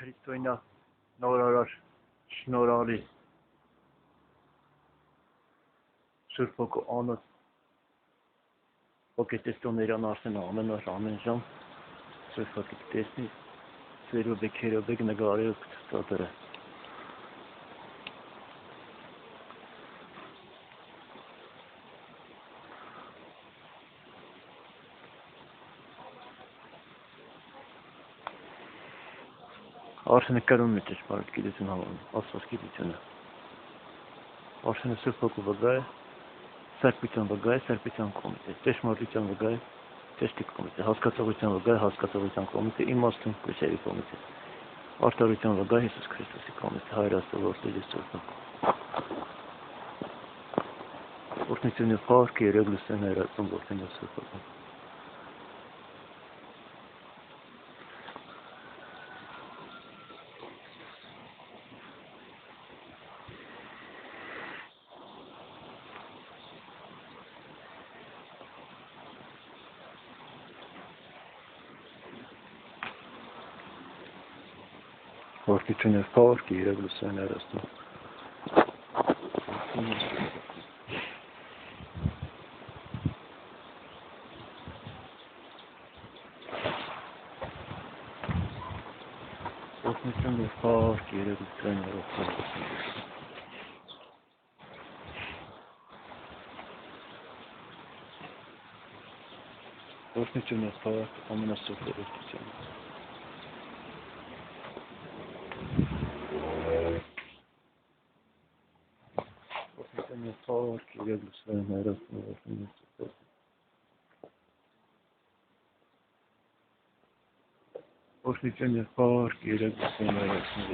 Քրիստոնյա նորարար շնորհալի Սուրբ Հոգու անոց ոգետեստոներան Արսեն ամեն օր ամեն ժամ Սուրբ Հոգի տեսնի ծերոբեկ քերոբեկ նգարելով կտտերը Արսենը կրում է ճշմարիտ գիտություն հավանում, Աստված գիտությունը։ Արսենը Սուրբ Հոգու վրա է, սրբության վրա է, սրբության կողմից է, ճշմարտության վրա է, ճշտի կողմից է, հասկացողության վրա է, հասկացողության կողմից է, իմաստուն քույրերի կողմից է, արդարության վրա է, Հիսուս Քրիստոսի կողմից է, Հայր Աստծո որդի Սուրբ Հոգու։ Օրհնություն եւ փառք երեք լուսեն ներածում որդին Սուրբ Հոգու։ Օրհնություն եւ փառք երեք լուսեն ներածում։ Օրհնություն եւ փառք երեք լուսեն ներածում։ Օրհնություն եւ փառք ամենասուրբ որդիության։ Փառք երեք լուսեն ներածում։ Օրհնություն եւ փառք երեք լուսեն ներածում։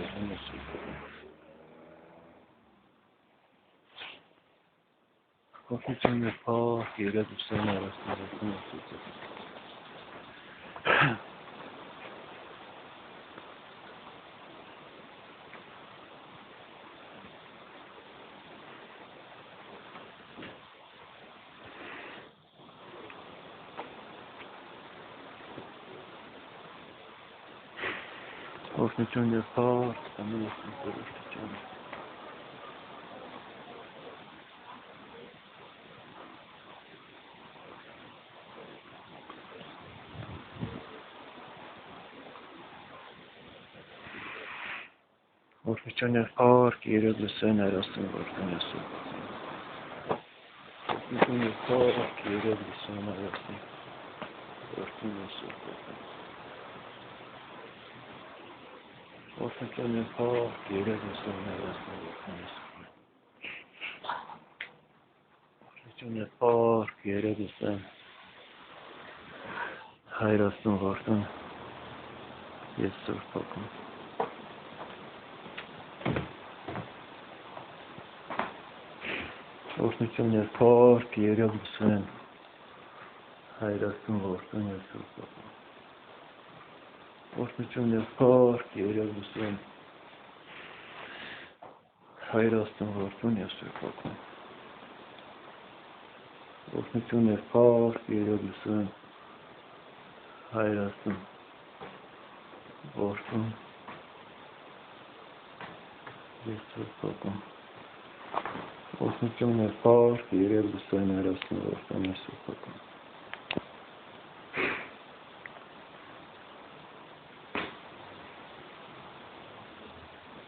Օրհնություն եւ փառք երեք լուսեն ներածում։ Օրհնություն եւ փառք ամենասուրբ որդիության։ Օրհնություն եւ փառք երեք լուսեն ներածում որդին Սուրբ Հոգու։ Օրհնություն եւ փառք երեք լուսեն ներածում որդին Սուրբ Հոգու։ Օրհնություն եւ փառք երեք լուսեն ներածում որդին Սուրբ Հոգու։ Օրհնություն եւ փառք երեք լուսեն Հայր Աստծո որդին եւ Սուրբ Հոգու։ Օրհնություն եւ փառք երեք լուսեն Հայր Աստծո որդին եւ Սուրբ Հոգու։ Օրհնություն եւ փառք երեք լուսեն Հայր Աստծո որդին եւ Սուրբ Հոգու։ Օրհնություն եւ փառք երեք լուսեն Հայր Աստծո որդին եւ Սուրբ Հոգու։ Օրհնություն եւ փառք երեք լուսեն Հայր Աստծո որդին եւ Սուրբ Հոգու։